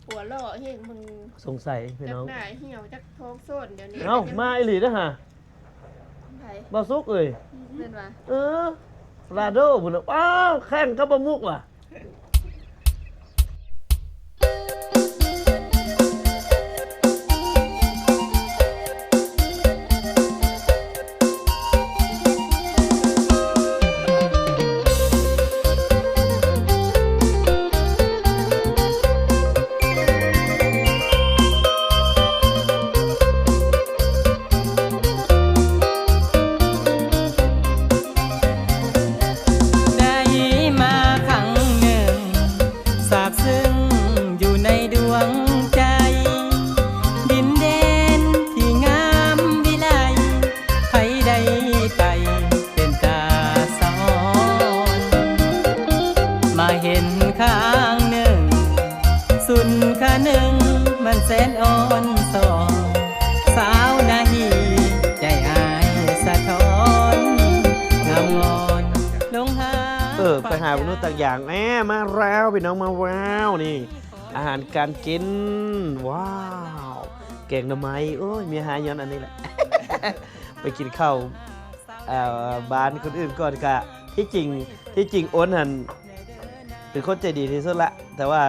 หัวหล่อเฮงมึงสงสัยพี่ จั น้อง หน้าเหี่ยวจักท้องโซนเดี๋ยวนี้ เอ้ามาอีหลีเด้อฮะ ไผ บ่สุกเอ้ย เป็นว่า เออลาโดพุ่นน่ะอ้าวแข่งกับบะมุกว่ะได้มาครั้งหนึ่งสาบซึ้งอยู่ในดวงใจ ดินแดนที่งามวิไลใครได้ไปเป็นตาสอนมาเห็นข้างหนึ่ง สุนค่าหนึ่งมันแสนอ่อนสอนสาวนาฮีใจอายสะท้อนงามงอนลงหา ไปหามนุษย์ต่างอย่างแหมมาแล้วพี่น้องมาแล้วนี่ อาหารการกินว้าวแกงหน่อไม้โอ้ยมีอาหารย้อนอันนี้แหละ ไปกินข้าวบ้านคนอื่นก่อนกะที่จริงโอนหันเป็นคนใจดีที่สุดละแต่ว่า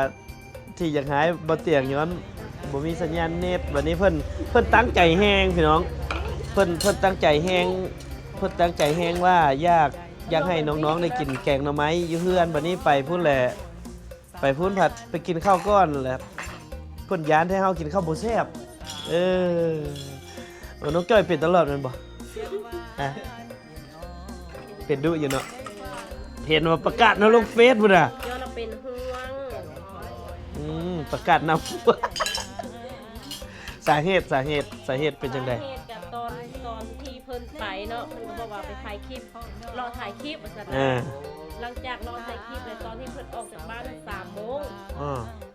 ที่อยากหายบ่เตียงย้อนบ่มีสัญญาณเน็ตวันนี้เพิ่นตั้งใจแฮงพี่น้องเพิ่นตั้งใจแฮงว่าอยากให้น้องๆได้กินแกงหน่อไม้อยู่เฮือนวันนี้ไปพุ่นแหละไปพุ่นผัดไปกินข้าวก้อนแหละเพิ่นย้านให้เฮากินข้าวบ่แซ่บน้องจ้อยเป็นตลอดแม่นบ่ฮะเป็นดุอยู่เนาะเห็นว่าประกาศในลงเฟซพุ่นน่ะ ย้อนเราเป็นห่วง ประกาศนำ สาเหตุเป็นจังได๋ สาเหตุกับตอนที่เพิ่นไปเนาะเพิ่นก็บอกว่าไปถ่ายคลิปรอถ่ายคลิปว่าซั่นนะหลังจากรอถ่ายคลิปแล้วตอนที่เพิ่นออกจากบ้าน3 โมง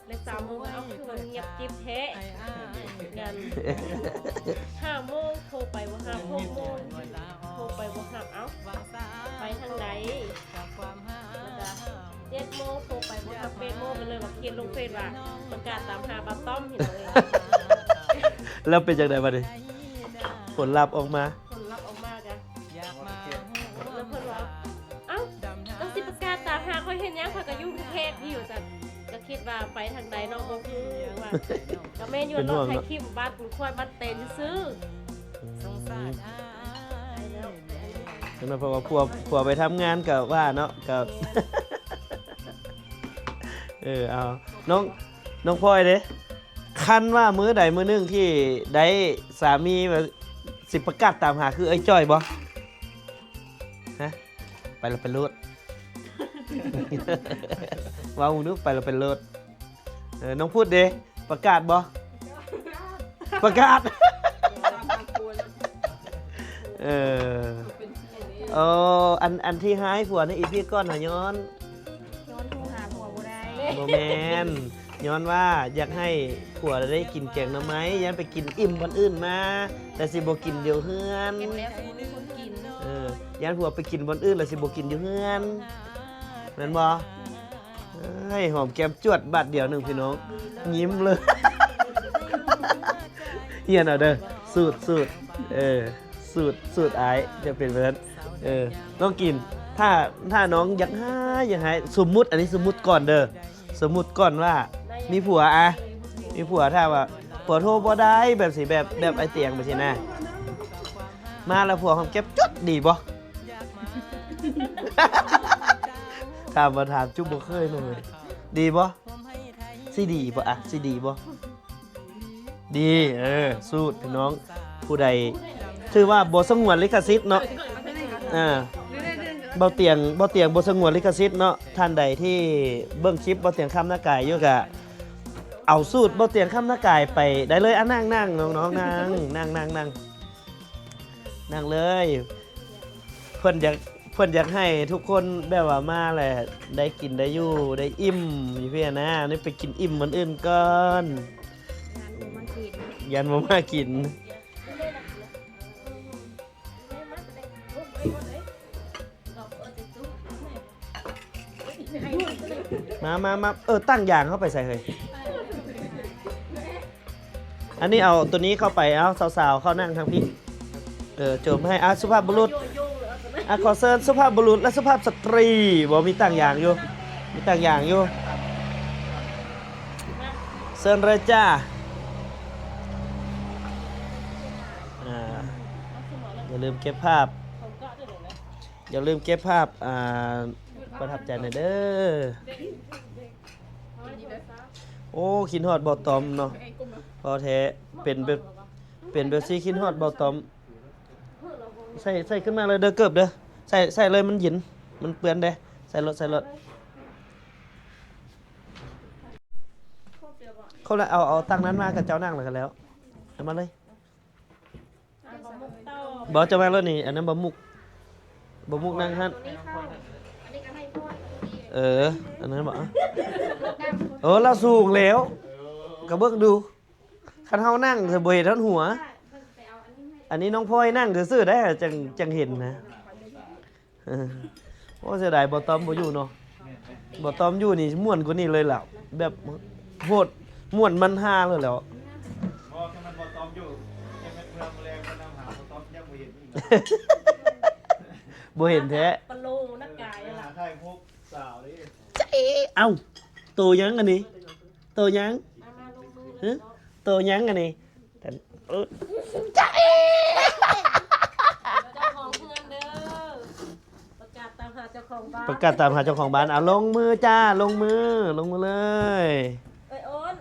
เลย3 โมงเอาคือว่าเงียบจิ๊บแท้กัน5 โมงโทรไปบ่รับ6 โมงโทรไปบ่รับเอ้าไปทางใด7 โมงโทรไปบ่รับ8 โมงก็เลยว่าเขียนลงเฟซว่าประกาศตามหาป้าต้อมเห็นเลย แล้วเป็นจังได๋บัดนี้ผลลัพธ์ออกมา ผลลัพธ์ออกมาจ้ะแล้วเพิ่นว่าเอ้าต้องสิประกาศตามหาค่อยเห็นยังข่อยก็อยู่กรุงเทพอยู่จ้ะก็คิดว่าไปทางใดเนาะบ่ฮู้ว่าก็แม่นอยู่รถไทยคิมบ้านคุณค่อยบ้านเต็นซื้อไปแล้ว นั่นนะเพราะว่าผัวไปทำงานกับว่าเนาะกับ เอาน้องพลอยเด้คันว่ามื้อใดมื้อหนึงที่ได้สามีแบบสิประกาศตามหาคือไอ้จ้อยบ่ฮะไปแล้วเป็นรถ ว้าวนึกไปแล้วเป็นรถน้องพูดเด้ประกาศบ่ประกาศ อันที่หายผัวในอีพีก่อนน่ะย้อนโทรหาผัวบ่ได้ บ่แม่นย้อนว่าอยากให้ผัวได้กินแกงหน่อไม้ยันไปกินอิ่มวันอื่นมาแต่สิบ่กินเดียวเฮือน เก็บแล้วสิบ่มีคนกิน ยันผัวไปกินวันอื่นแล้วสิบ่กินอยู่เฮือนแม่นบ่ให้หอมแก้มจวดบาดเดียวหนึงพี่น้องยิ้มเลย เฮียนเอาเด้อสูตรสูตรอายจะเป็นแบบนั้นต้องกินถ้าน้องอยากให้สมมุติอันนี้สมมุติก่อนเด้อสมมุติก่อนว่ามีผัวมีผัวถ้าว่าผัวโทรบ่ได้แบบสิแบบไอเตียงแบบสินะมาแล้วผัวหอมแก้มจุดดีบ่ ถามจุ๊บบ่เคยเลยดีบ่สิดีบ่สิดีบ่ดีสูตรพี่น้องผู้ใดถือว่าบ่สงวนลิขสิทธิ์เนาะบ่เตียงบ่สงวนลิขสิทธิ์เนาะท่านใดที่เบิ่งคลิปบ่เตียงคำหน้ากายอยู่ก็เอาสูตรบ่เตียงคำหน้ากายไปได้เลยนั่งน้องๆนั่งเลยเพิ่นอยากให้ทุกคนแบบว่ามาแหละได้กินได้อยู่ได้อิ่มอยู่เพี่นะนี่ไปกินอิ่มมันอื่นก่อนยันบ่มากิน มาตั้งยางเข้าไปใส่เลย อันนี้เอาตัวนี้เข้าไปเอาสาวๆเข้านั่งทางพี่โจมให้สุภาพบุรุษ โยโย่เลยเอาตัวนั้น ขอเชิญสุภาพบุรุษและสุภาพสตรีบอกมีต่างอย่างอยู่มีต่างอย่างอยู่เชิญเลยจ้าอย่าลืมเก็บภาพ ผมก็ได้เลยนะ อย่าลืมเก็บภาพประทับใจหน่อยเด้อโอ้ขินฮอดเบาตอมเนาะพอแท้เป็นแบบซี่ขินฮอดเบาตอมใส่ขึ้นมาเลยเด้อเกือบเด้อใส่เลยมันหยินมันเปื้อนเด้ใส่รถเขาเลยเอาตั้งนั้นมากับเจ้านั่งเลยกันแล้วเอามาเลยบอจะมาแล้วนี่อันนั้นบะมุกนั่งฮั่นอันนั้นบอกเราสูงแล้วกระเบื้องดูคันเฮานั่งเธอบ่เห็นท่านหัวอันนี้น้องพลอยนั่งซื่อๆได้จังเห็นนะโอ้เสียดายบ่ตอมบ่อยู่เนาะบ่ตอมอยู่นี่ม่วนกว่านี้เลยล่ะแบบโหดม่วนมันฮาเลยแล้วบ่เห็นแท้ ปลาโลนักกายอะล่ะ ถ่ายพวกสาวนี่ เอ้าโตยังอันนี้โตยัง เอามาลงมือเล ฮะ ยเนาะ โตยังอันนี้แต่เจ้าของเพื่อนเด้อประกาศตามหาเจ้าของบ้าน ประกาศตามหาเจ้าของบ้านเอาลงมือจ้าลงมือเลย เอ้ยโอน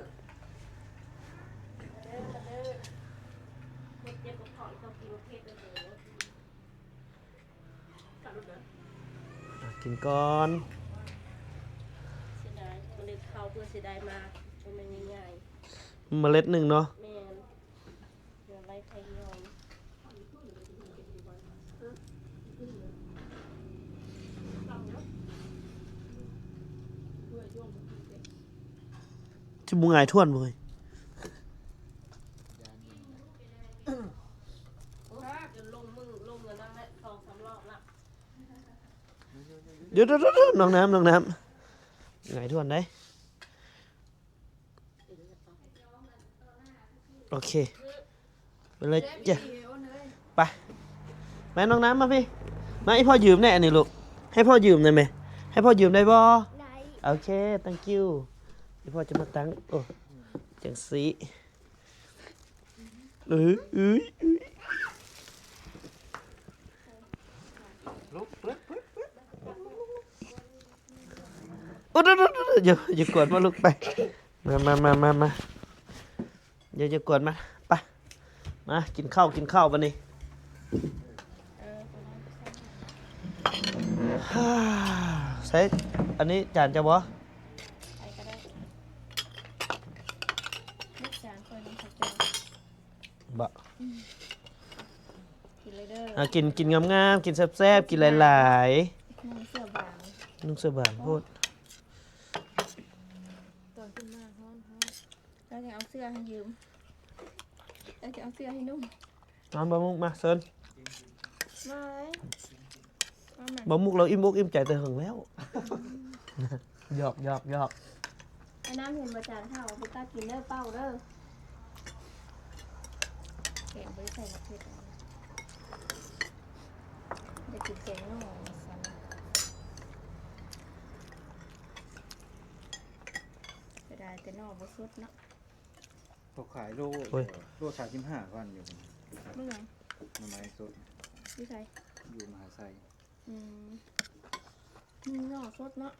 เด้อเด็กกับถอยต้องกินประเภทเด้อกลับรถนะ กินก่อน เสียดายมันเลยเข้าเพื่อเสียดายมามันไม่ง่าย เมล็ดหนึ่งเนาะ ๆแม่นเดี๋ยวไล่ใครยอม ชิบุงไงท่วนเลย เดี๋ยวลงมือลงกันนั่นแหละ2-3 รอบละ เดี๋ยวน้องน้ำไงท่วนได้โอเคไปเลยจ้ะไปแม่น้องน้ำมาพี่มาให้พ่อยืมแน่อันนี้ลูกให้พ่อยืมได้ไหมให้พ่อยืมได้บ่โอเค thank you เดี๋ยวพ่อจะมาตั้งโอ้จังสีโอ้อย่ากวนมาลูกไปมาอย่ากวนมาไปมากินข้าววันนี้ใส่อันนี้จานจะบ่ ใครก็ได้ลูกจานคนน้ำผักเจียว บ่ กินเลยเด้อ กินงามๆกินแซ่บๆกินหลาย นุ่งเสื้อบาง ๆนุ่งเสื้อบางโพด ตอนขึ้นมาฮ้อนเราจะเอาเสื้อให้ยืมเราจะเอาเสื้อให้นุ่ม นอนบ่มุกมาเซิน มาเลยเอามา บ่มุกเราอิ่มอกอิ่มใจแต่หึงแล้ว หยอก ไอ้น้ำเห็นมาจานข้าวเอาไปตัดกินเด้อเป้าเด้อแกงไปใส่มะเขือเทศจะกินแกงน่องมาสั่นจะได้แต่น่องบ่สุดเนาะ เขาขายโล35วันอยู่ เมื่อไง น้ำไม้สด พี่ชาย อยู่มหาไซ น่องสดเนาะ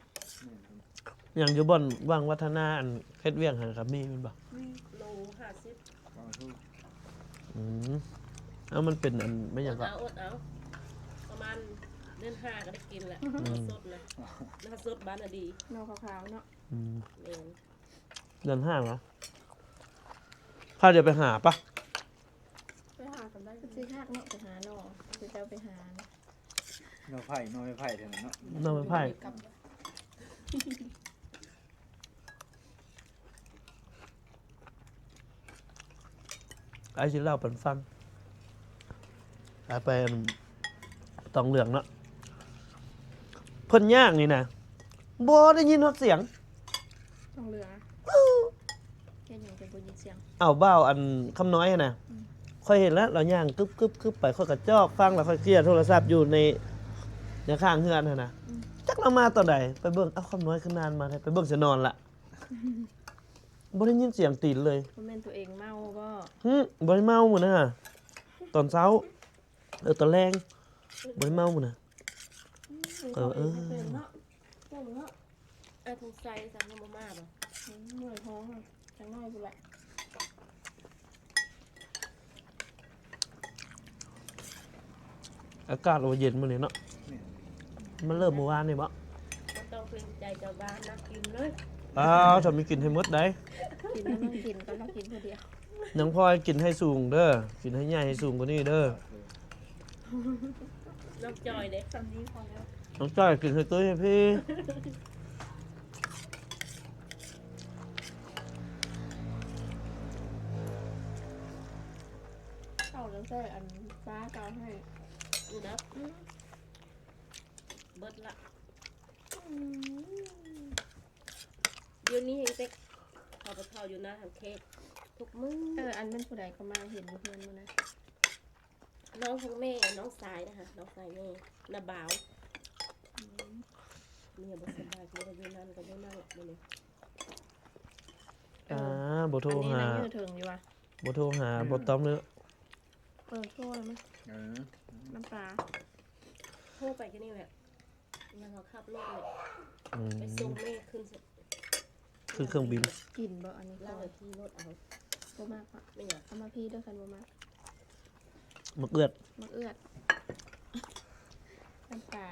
อย่างอยู่บ่อนว่างวัฒนาอันเฮ็ดเวียงหันครับมีมันบ่ โล50 บางทุก เอามันเป็นอันไม่หยังก็ อดเอาประมาณเดือน5ก็ได้กินแหละสดนะน่าสดบ้านน่ะดีน่องขาวๆเนาะ อืม แม่น เดือน5เหรอพาเดี๋ยวไปหาปะ ไปหากันได้สิฮักเนาะไปหาน่องสิเจ้าไปหานะ น้อยไผ่เท่านั้นเนาะ น้องไม้ไผ่ไอ้สิเล่าปันฟังไปอันตองเหลืองเนาะเพิ่นย่างนี่นะบ่ได้ยินฮอดเสียง ต้องเหลือแค่ยังจะ บ่ยินเสียง เอาเบ้าอันคำน้อยน่ะค่อยเห็นแล้วเราย่างกึบไปค่อยกระจอกฟังแล้วค่อยเคลียร์โทรศัพท์อยู่ในข้างเฮือนน่ะนะจักเรามาตอนใดไปเบิ่งเอ้าคำน้อยขึ้นนานมาได้ไปเบิ่งจะนอนละบ่ได้ยินเสียงตีนเลย บ่แม่นตัวเองเมาบ่ บ่ได้เมาหมื้อนะฮะตอนเช้าตอนแรงบ่ได้เมาหมื้อนะเออ เป็นเนาะต้มเนาะไอ้ถุงใส่สั่งมาม่าบ่ เมื่อยท้องจังน้อยพุ่นแหละ อากาศเย็นมื้อนี้เนาะมันเริ่มเมื่อวานนี่บ่ บ่ต้องเกรงใจเจ้าบ้านนะกินเลย อ้าวถ้ามีกินให้หมดได้ กินแล้วมันกินก็ต้องกินผู้เดียว นังพลอยกินให้สูงเด้อกินให้ใหญ่ให้สูงกว่านี้เด้อ น้องจอยเด้ ตอนนี้พอแล้ว น้องจ้อยกินให้ตุ้ยให้พี่ เข้าแล้วใส่อันฟ้าเกาให้ ดูนะเบิดละเดี๋ยวนี้เห็นเต็กพอไปเข้าอยู่หน้าทางเค้กทุกมื้อ อันเป็นผู้ใดก็มาเห็นอยู่เพื่อนมื้อนะ น้องของแม่น้องสายนะคะน้องสายแม่นาบ่าวเมียบ่สบายก็เลยอยู่นั่นก็อยู่นั่นแหละมื้อนี้ บ่โทร อันนี้ หา นายยืดถึงอยู่ว่ะ บ่โทรหาบ่ต้อมเด้อ เปิดโทษเลยมั้ย เออ น้ำปลา โทรไปก็นี่แหละยังเขาขับรถเลย อืม ไปส่งแม่ขึ้น ขึ้นเครื่องบิน กินบ่อันนี้ แล้ ก่ ว อน ที่รถเอา บ่มากอ่ะ ไม่อยาก เอามาพี่ด้วยกันบ่มาก มะเอือด มักเอื้อดน้ำปลา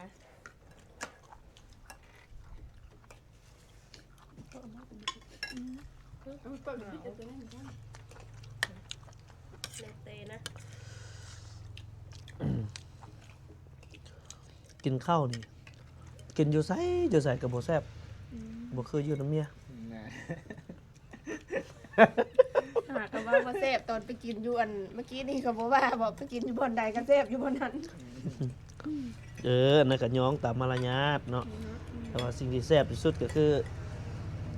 เลเตนะ กินข้าวนี่ กินอยู่ไสก็บ่แซ่บบ่คืออยู่น้ำเมีย น่ะ หากว่าบ่แซ่บตอนไปกินอยู่อันเมื่อกี้นี่ก็บ่ว่าบอกไปกินอยู่บ่อนใดก็แซ่บอยู่บ่อนนั้น อันนั้นก็ย้องตามมารยาทเนาะแต่ว่าสิ่งที่แซ่บที่สุดก็คือ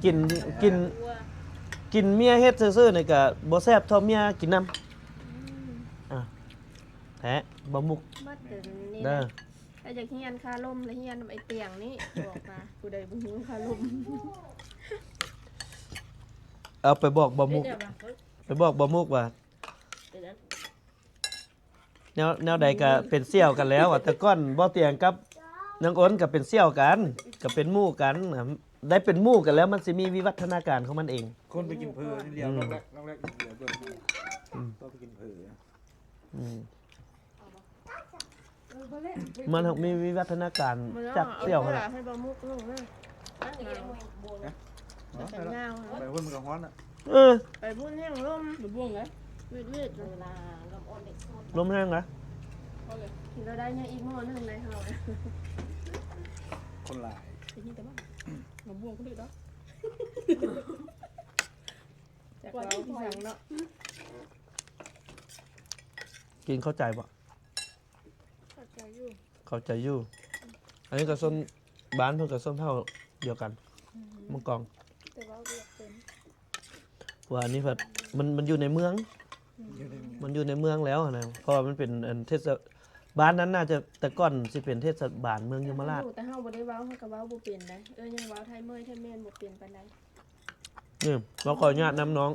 กิน ตัว กินเมียเฮ็ดซื่อๆนี่ก็บ่แซ่บเท่าเมียกินน้ำแท้บ่มุก มาถึงนี่ เด้อ นะถ้าอยากเฮียนคาลมแล้วเฮียนไอ้เตียงนี่บอกมาผู้ใดบ่ฮู้คาลม เอาไปบอกบ่ เป็ มุ น ก แบบว่า ไปบอกบ่มุกว่า เป็นนั้น แนวใดก็เป็นเสี่ยวกันแล้วอะแต่ก่อนบ่เตียงกับนางอ้นก็เป็นเสี่ยวกันก็เป็นหมู่กันได้เป็นหมู่กันแล้วมันสิมีวิวัฒนาการของมันเอง คนไปกินเผือนี่เดียวรอบแรกเหลือเบิ่งก็ไปกินเผือ อืมมันมีวิวัฒนาการจากเสี่ยวขนาด ให้บ่มุกลงนะ นั่นอย่างเงี้ยมันบวม ไปยาว ไปเพิ่นมันก็ฮ้อนอ่ะ เออ ไปบุญแห้งลมบ่บ่วงเลยวืด เวลาลำอ้อนเด็กโทษ ลมแห้งนะ ๆกินแล้วได้ยังอีกหม้อนึงในเฮา คนหลาย ได้ยินแต่ว่าบ่บ่วงก็ได้ดอกจากเราพี่สังเนาะ กินเข้าใจบ่ เข้าใจอยู่ เข้าใจอยู่อันนี้ก็ส้นบ้านเพิ่นก็ส้นเท่าเดียวกันมังกร แต่ว่าเรียกเป็น ว่าอันนี้เพิ่นมันอยู่ในเมือง อยู่ใน มันอยู่ในเมืองแล้วนะเพราะว่ามันเป็นอันเทศบ้านนั้นน่าจะแต่ก่อนสิเป็นเทศบาลเมืองยมราช แต่เฮาบ่ได้เว้าเฮาก็เว้าบ่เป็นได้ยังเว้าไทยเมยไทยแม่นบ่เป็นปานใด นี่เราขออนุญาตนำน้อง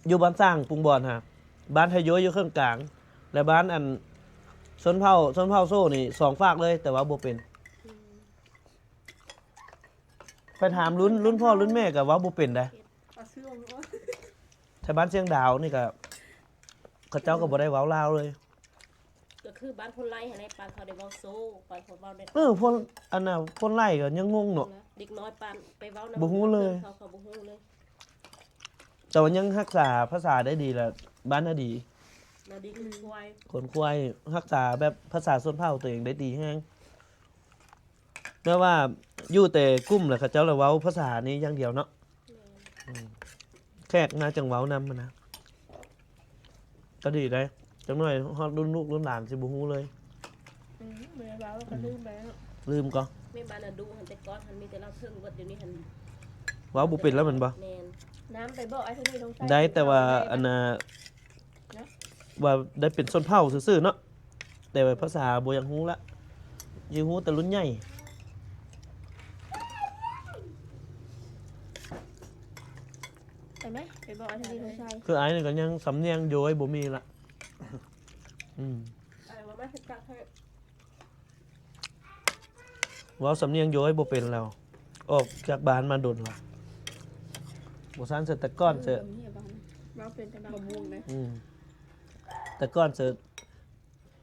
อยู่บ้านสร้างปรุงบอนฮะบ้านไทยโยอยู่เครื่องกลาง และบ้านอันส้นเผาโซ่นี่สองฝากเลย แต่ว่าบ่เป็น ไปถามรุ่นพ่อรุ่นแม่กับว่าบ่เป็นได้ เอาซื้อเอา ถ้าบ้านเชียงดาวนี่ก็เขาเจ้าก็บ่ได้เว้าลาวเลย ก็คือบ้านคนไล่อะไรปานเขาได้เว้าโซ่ปานเขาเว้าได้ พวกอันน่ะคนไล่ก็ยังงงเนาะ เด็กน้อยปานไปเว้า บ่ฮู้เลย เขาบ่ฮู้เลย แต่ว่ายังรักษาภาษาได้ดีแหละบ้านน่ะดี เราดีคือควาย คนควายรักษาแบบภาษาส้นเผ่าตัวเองได้ดีแฮงแม้ว่าอยู่แต่กลุ่มแหละเขาเจ้าละเว้าภาษานี้อย่างเดียวเนาะแขกน่าจังเว้านำมานะก็ดีได้จังหน่อยฮอดรุ่นลูกรุ่นหลานสิบ่ฮู้เลย เมื่อเว้าก็ลืมไปแล้ว ลืมก็ แม่บ้านน่ะดูหันแต่ก่อนหันมีแต่เราเพิ่งเบิดเดี๋ยวนี้หัน เว้าบ่เป็นแล้วแมันบ่ แม่น น้ น้ำไปบอกไอ้ที่นี่ต้องใส่ ได้แต่ว่าอันน่ะว่าได้เป็นชนเผ่าซื่อๆเนาะแต่ว่าภาษาบ่อยังฮู้ละยังฮู้แต่รุ่นใหญ่ ไปไหมไปบอกไอ้ที่นี่ต้องใส่ คืออ้ายนี่ก็ยังสำเนียงโยยบ่มีละอะไรว่าไม่จักให้ เว้าสำเนียงโยยบ่เป็นแล้ว ออกจากบ้านมาโดนแล้วบ่ซันเสร็จแต่ก้อนเสร็จ เราเป็นแต่บะม่วงนะ แต่ก้อนเสร็จ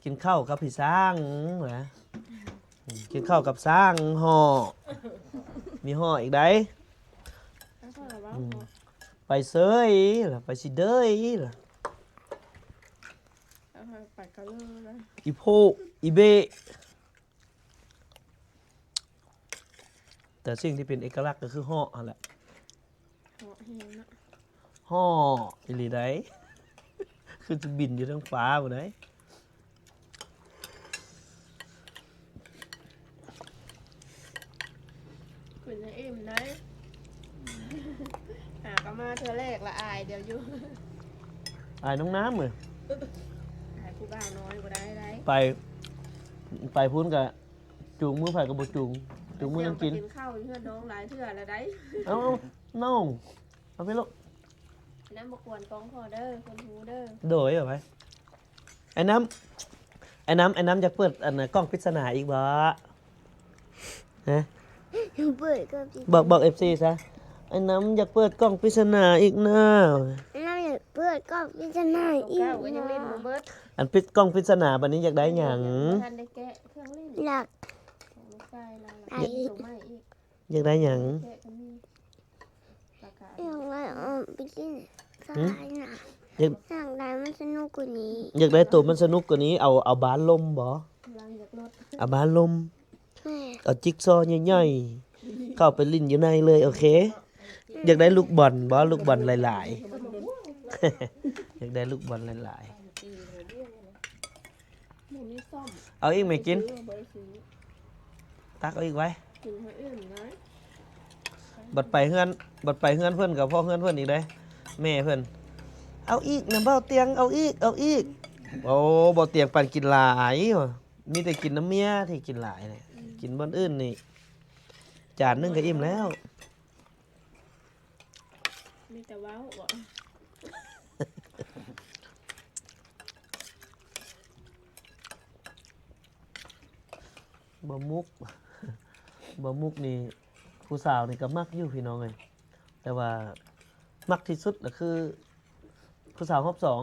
กินข้าวกับพี่สร้างเหรอกินข้าวกับสร้างห่อมีห่ออีกได้ แล้วก็ว่า ไปเซยล่ะไปสิเดยล่ะ เอาไปกะเลอนะ อีโพอีเบแต่สิ่งที่เป็นเอกลักษณ์ก็คือห่อนั่นแหละ เหาะแห้งนะ ห่ออีหลีได้ คือจะบินอยู่ทั้งฟ้าบ่ได้ คุณจะอิ่มได้ก็มาเธอแรกละอายเดี๋ยวอยู่ อายน้องน้ำเลย อายผู้บ่าวน้อยก็ได้ได้ ไปพุ่นกับจูงมือไผ่กับบ่จูงมือยังกิน กินข้าวเพื่อนน้องหลายเทื่อแล้วได้ เอาน้องเอาไปลูก น้ำบกวนกองพอเด้อคนหูเด้อ โดยเหรอไปไอ้น้ำจะเปิดอันน่ะกล้องปริศนาอีกบ่ฮะ เปิดก็ปิด บอก FC ซะไอ้น้ำอยากเปิดกล้องปริศนาอีกนะ เราอยากเปิดก็พิจารณาอีก ก้าวก็ยังเล่นโมเบิร์ต อันปิดกล้องปริศนาบัดนี้อยากได้หยัง ท่านได้แกะเครื่องเล่น อยาก ของลูกชายเรา ไอ้ ส่งมาอีก อยากได้หยัง แกะก็มีราคา อยากได้ไปกินสายนะ อยาก อยากได้มันสนุกกว่านี้ อยากได้ตัวมันสนุกกว่านี้เอาบานลมบ่ ลังจากรถ เอาบานลม แม่ เอาจิ๊กซอว์ใหญ่ๆเข้าไปลิ้นอยู่ในเลยโอเค อยากได้ลูกบอลบ่ลูกบอลหลายๆ อยากได้ลูกบอลหลาย หมูนี่ส้ม ๆเอาอีกไหมกิน ซื้อเบอร์ซื้อ ตักเอาอีกไว้ กินให้อื่นนะ บัดไปเฮือนเพิ่นกับพ่อเฮือนเพิ่นอีกได้แม่เพิ่นเอาอีกน้ำเบ้าเตียงเอาอีกโอ้บ่เตียงปันกินหลายว่ะมีแต่กินน้ำเมียที่กินหลายเนี่ยกินบ่อนอื่นนี่จานหนึงก็อิ่มแล้ว มีแต่ว้าวบ่ บะมุก บะมุกนี่ผู้สาวนี่ก็มักอยู่พี่น้องเลยแต่ว่ามักที่สุดก็คือผู้สาวรอบสอง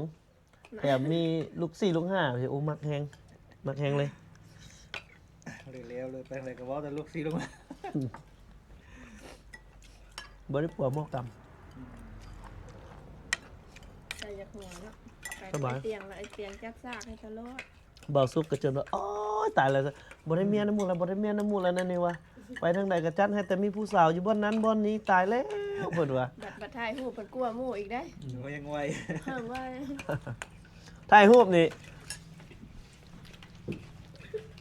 แถมมีลูกสี่ลูกห้าโอ้มักแฮงเลย เร็วๆเลยไปอะไรก็ว่าแต่ลูกซีลงมา บ่ได้ปัวหม้อก ใส่จากหัวเนาะไป สบาย เตียงแล้วไอ้เตียงจับซากให้ตลอด ำเบาซุกก็จนว่าโอ้ยตายแล้วบ่ได้เมียน้ำมูกแล้วบ่ได้เมียน้ำมูกแล้วนั่นนี่วะไปทางใดก็จัดให้แต่มีผู้สาวอยู่บ่อนนั้นบ่อนนี้ตายแล้วเพิ่นว่า บัดไทายหูเพิ่นกลัวหมู่อีกได้ หนูยังไว เพิ่งว่า ถ่ายรูปนี่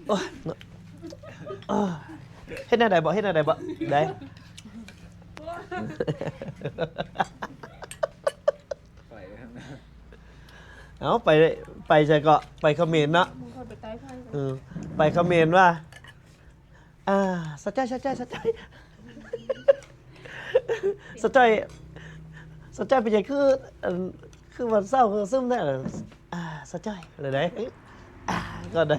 โอ้ยเนาะเฮ็ดแนวใดบ่ได้ ไปข้างหน้า เอาไปใช่ก็ไปเขมรเนาะ มึงคนไปใต้ไฟ ไปเขมรว่าสะใจสะใจเป็นไงคือวันเศร้าคือซึมได้เหรอสะใจอะไรได้ก็ได้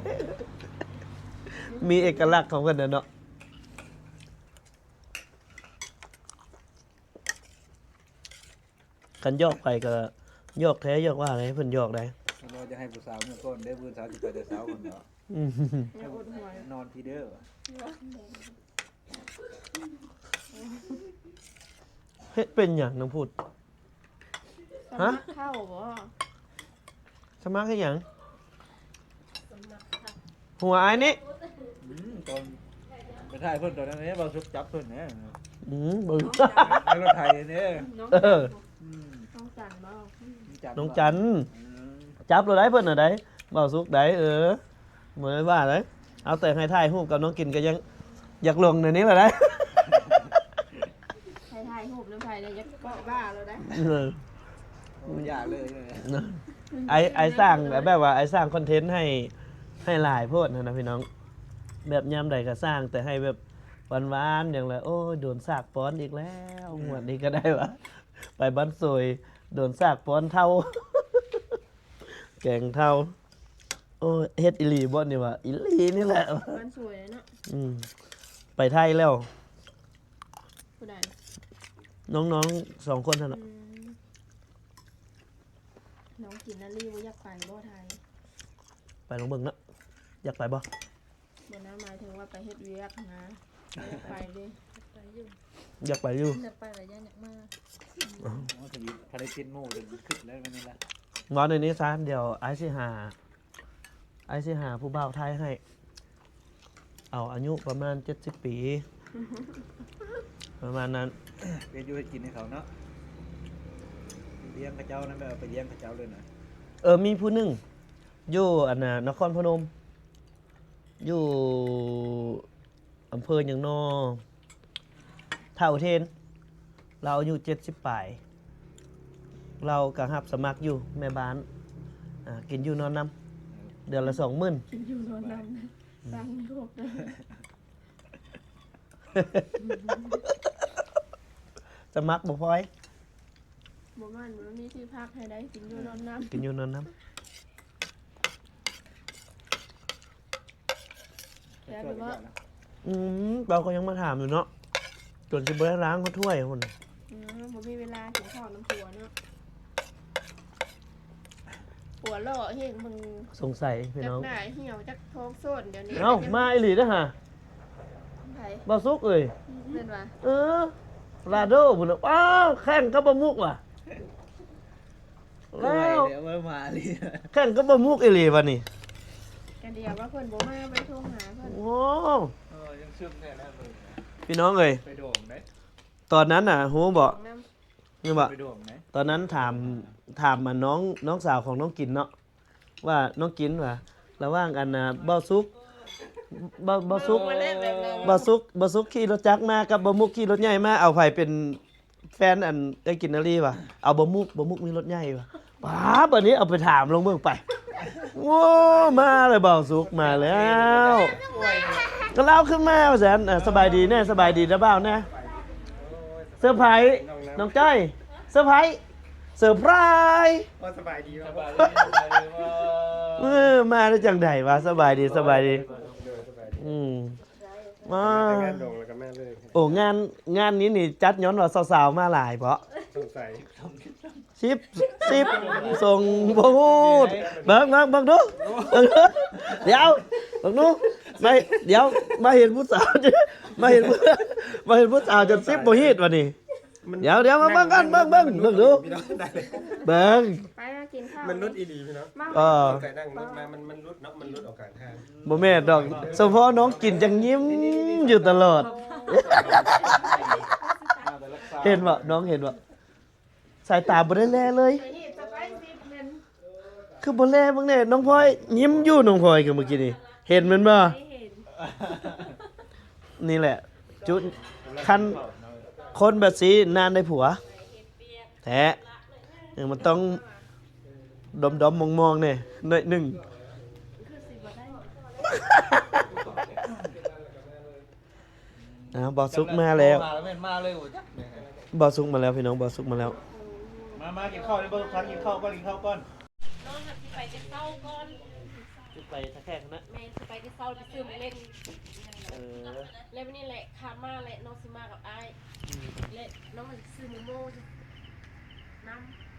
มีเอกลักษณ์ของกันนะเนาะกันยอกไปก็ยอกแท้ยอกว่าอะไรเพิ่นยอกได้ เราจะให้ผู้สาวเมื่อก่อนได้พื้นสาวจะไปแต่สาวคนเนาะ อืม อย่าอดหัวน อนพีเด้อ เฮ็ดเป็นอย่างน้องพูด ฮะ เข้าบ่ สมัครให้หยังหัวไอ้นี่ ตอนไปถ่ายเพิ่นตอนนั้นเนี่ยเราชุบจับเพิ่นเนี่ย บึ้ง ในรถไทยเนี่ย น้อง เออ ต้องจันบ่ น้องจันจับเราได้เพิ่นน่ะได้เบาสุกได้เหมือนว่าเลยเอาแต่ให้ถ่ายรูปกับน้องกินก็ยังอยากลงในนี้แหละได้ ถ่าย รูปน้ำไผ่เลยจะเกาะบ้าแล้วได้ เออ มันอยากเลยเลย ไอสร้างแบบว่าไอสร้างคอนเทนต์ให้หลายโพดนะพี่น้อง แบบยามใดก็สร้างแต่ให้แบบหวานๆอย่างไรโอ้ยโดนสากป้อนอีกแล้วงวดนี้ก็ได้วะไปบ้านสวยโดนสากป้อนเท่า แกงเท่า โอ้ยเฮ็ดอีหลีบ่นี่วะอีหลีนี่แหละ มันสวยเนาะ อืมไปไทยแล้ว ผู้ใด น้องๆ2 คนเท่านั้น น้องกินนารีว่าอยากไปบ่ไทย ไปลองเบิ่งเนาะอยากไปบ่ บ่น้าหมายถึงว่าไปเฮ็ดเวียกนะอยากไปดิ อยากไปอยู่ จะไปอะไรยันอยากมาก มันจะมีพาราตินโม่จนขึ้นแล้วมันนี่ละ งอนในนี้ซะเดี๋ยวไอซิหาผู้บ่าวไทยให้ เอาอายุประมาณ70 ปี ประมาณนั้น เป็นยูให้กินให้เขาเนาะเลี้ยงกระเจ้านั่นแบบไปเลี้ยงกระเจ้าเลยนะ มีผู้หนึ่งอยู่อันน่ะนครพนม อยู่อำเภอหยังนอท่าอุเทน เราอายุ70 ปลาย เราก็รับสมัครอยู่แม่บ้านกินอยู่นอนน้ำเดือนละ 20,000 กินอยู่นอนนำนะสร้างโลกนะ สมัครบ่พอย บ่มันบ่มีที่พักให้ได้กินอยู่นอนนำ กินอยู่นอนน้ แต่แบบว่า ำเราก็ยังมาถามอยู่เนาะจนจะบ่ได้ล้างเขาถ้วยคน บ่มีเวลากินข้าวน้ำผัวเนาะผัวหล่อเห็นมึง สงสัยพี่ จั น้ ก อง หน้าเหี่ยวจักท้องโซนเดี๋ยวนี้ เอ้ามาอีหลีเด้อฮะ ไผ บ่าวสุกเอ้ย เป็นว่า ลาโดพุ่นน่ะอ้าวแข่งกับบะมุกว่ะแล้ว เดี๋ยวมาเลย แข่งกับบะมุกอีหลีวะนี่ กันเดียวว่าเพิ่นบ่มาไปโทรหาเพิ่น โอ้ ยังซึมแน่แล้วเลย พี่น้องเอ้ย ไปโด่งไหม ตอนนั้นน่ะฮู้บ่ น้ำ นี่บ่ ไปโด่งไหม ตอนนั้นถามมาน้องสาวของน้องกินเนาะว่าน้องกินว่าระหว่างอันน่ะบ่าวสุกบ่าวสุก มาเล่นแบบนั้น บ่สุกขี่รถจักรมากับบะมุกขี่รถใหญ่มาเอาไผเป็นแฟนอันได้กินนารีวะเอาบะมุกมีรถใหญ่วะป้าบัดนี้เอาไปถามลงเบิ่งไปโว้มาเลยบ่าวสุกมาแล้วก็เล่าขึ้นมาว่าซั่นสบายดีแน่สบายดีนะบ่าวแน่เซอร์ไพรส์น้องจ้อยเซอร์ไพรส์เซอร์ไพรส์ ว่าสบายดีสบายดี มาได้จังไดวะสบายดีมา งานโด่งแล้วก็แม่เลย โอ้งานนี้นี่จัดย้อนว่าสาวๆมาหลายเพราะ สงสัย สิบส่งพูดเบิ่งดูเดี๋ยวเบิ่งดูไม่เดี๋ยวมาเห็นผู้สาวมาเห็นผู้สาวจน10บ่ฮีดวะนี่เดี๋ยวมาเบิ่งกันเบิ่งดู พี่น้องได้เลย เบิ่ง ไปมากินข้าว มันรุดอีดีพี่น้อง มา เออ ใส่นั่งรถมามันรุดเนาะมันรุดออกกลางทาง บ่แม่นดอกเฉพาะน้องกินจังยิ้มอยู่ตลอด เห็นบ่น้องเห็นบ่สายตาบ่ได้แลเลย ไปเฮ็ดสไปซี่เพิ่น คือบ่แลมึงแน่น้องพลอยยิ้มอยู่น้องพลอยกับเมื่อกี้นี่เห็นมันบ่ ไม่เห็น นี่แหละ จุดคันคนแบบสีนานได้ผัวแท้มันต้องดมมองๆเนี่ยหน่อยหนึ่งบอสุกมาแล้ว มาแล้วมาเลยโอ้ย บอสุกมาแล้วพี่น้องบอสุกมาแล้ว มากินข้าวเลยเบิร์ดพักกินข้าวก่อน น้องหัดสิไปจะเศร้าก่อน ไปทะแคงนะ แม่สิไปจะเศร้าไปซื้อมาเล่นแล้ววันนี้แหละคามาแหละน้องสิมากับอ้ายและน้องมันซื้อหมูโม่น้ำ